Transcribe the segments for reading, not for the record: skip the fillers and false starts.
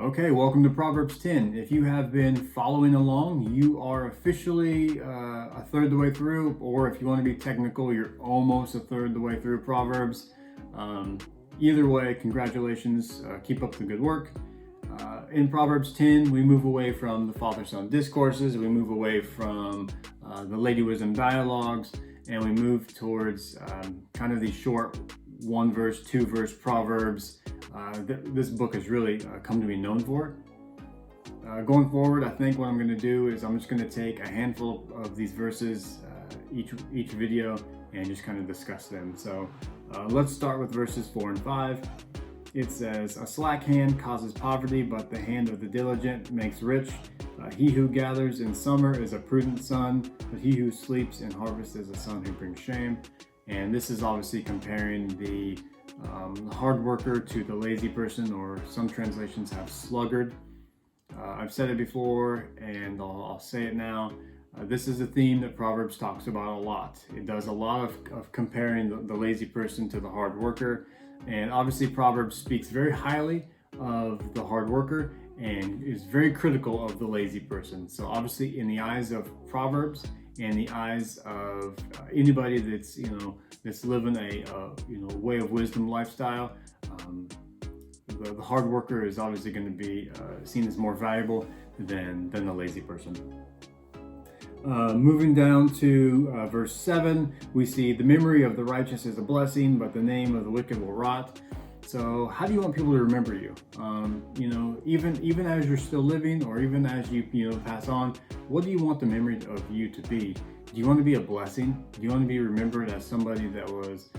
Okay, welcome to Proverbs 10. If you have been following along, you are officially a third of the way through, or if you want to be technical, you're almost a third of the way through Proverbs. Either way, congratulations. Keep up the good work. In Proverbs 10, we move away from the father-son discourses, we move away from the lady wisdom dialogues, and we move towards kind of these short one verse, two verse Proverbs. This book has really come to be known for. Going forward, I think what I'm going to do is I'm just going to take a handful of these verses each video and just kind of discuss them. So let's start with verses 4 and 5. It says, "A slack hand causes poverty, but the hand of the diligent makes rich. He who gathers in summer is a prudent son, but he who sleeps in harvest is a son who brings shame." And this is obviously comparing the hard worker to the lazy person, or some translations have sluggard. I've said it before and I'll say it now. This is a theme that Proverbs talks about a lot. It does a lot of comparing the lazy person to the hard worker. And obviously Proverbs speaks very highly of the hard worker and is very critical of the lazy person. So obviously in the eyes of Proverbs and the eyes of anybody that's living a way of wisdom lifestyle, the hard worker is obviously going to be seen as more valuable than the lazy person. Moving down to verse 7, we see the memory of the righteous is a blessing, but the name of the wicked will rot. So how do you want people to remember you? Even as you're still living, or even as you pass on, what do you want the memory of you to be? Do you want to be a blessing? Do you want to be remembered as somebody that was,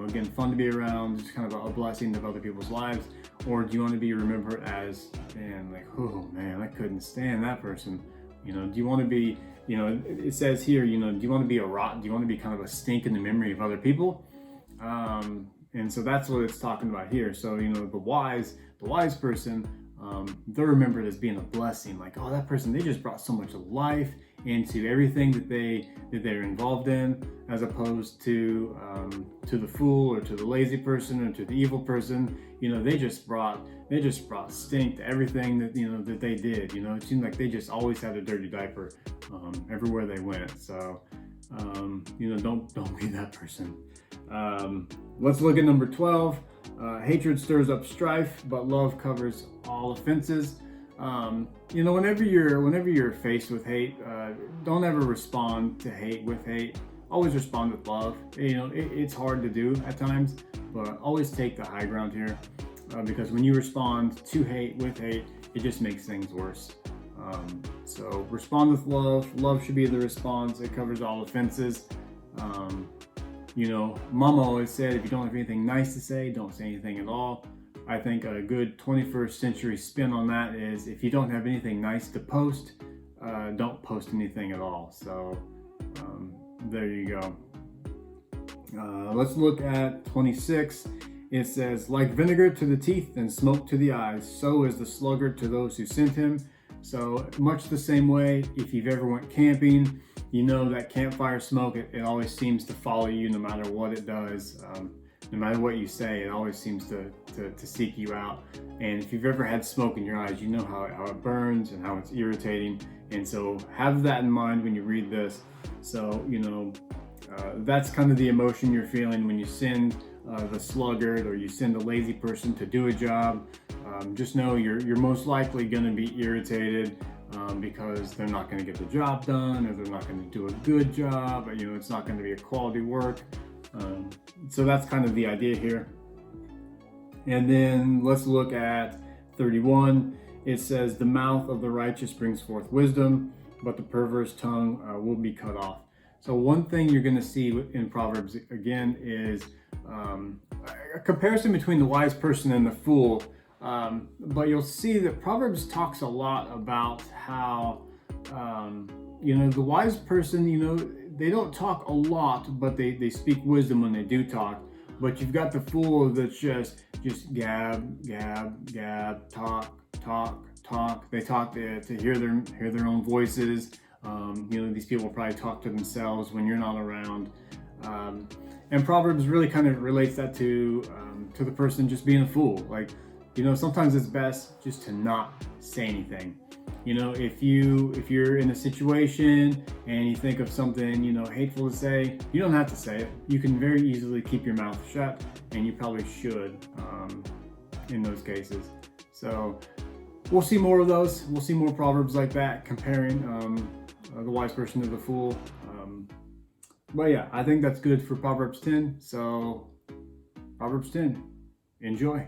again, fun to be around, just kind of a blessing of other people's lives? Or do you want to be remembered as, I couldn't stand that person? Do you want to be, it says here, do you want to be a rot? Do you want to be kind of a stink in the memory of other people? And so that's what it's talking about here. So, the wise person, they're remembered as being a blessing. Like, oh, that person, they just brought so much life into everything that they're involved in, as opposed to the fool or to the lazy person or to the evil person. They just brought stink to everything that they did. It seemed like they just always had a dirty diaper everywhere they went. So don't be that person. Let's look at number 12. Hatred stirs up strife, but love covers all offenses. Whenever you're faced with hate, don't ever respond to hate with hate. Always respond with love. It's hard to do at times, but always take the high ground here, because when you respond to hate with hate, it just makes things worse. So respond with love. Love should be the response. It covers all offenses. Mama always said, if you don't have anything nice to say, don't say anything at all. I think a good 21st century spin on that is, if you don't have anything nice to post, don't post anything at all. So there you go. Let's look at 26. It says, "Like vinegar to the teeth and smoke to the eyes, so is the sluggard to those who sent him." So much the same way, if you've ever went camping, that campfire smoke, it always seems to follow you no matter what it does. No matter what you say, it always seems to seek you out. And if you've ever had smoke in your eyes, you know how it burns and how it's irritating. And so have that in mind when you read this. So, that's kind of the emotion you're feeling when you send the sluggard, or you send a lazy person to do a job. Just know you're most likely going to be irritated because they're not going to get the job done, or they're not going to do a good job, or, it's not going to be a quality work. So that's kind of the idea here. And then let's look at 31. It says, "The mouth of the righteous brings forth wisdom, but the perverse tongue will be cut off." So one thing you're going to see in Proverbs again is a comparison between the wise person and the fool. But you'll see that Proverbs talks a lot about how the wise person, they don't talk a lot, but they speak wisdom when they do talk. But you've got the fool that's just gab, talk. They talk to hear their own voices. These people probably talk to themselves when you're not around. And Proverbs really kind of relates that to the person just being a fool. Like, sometimes it's best just to not say anything. If you're in a situation and you think of something, hateful to say, you don't have to say it. You can very easily keep your mouth shut, and you probably should in those cases. So we'll see more of those. We'll see more proverbs like that, comparing the wise person to the fool. But yeah, I think that's good for Proverbs 10. So Proverbs 10, enjoy.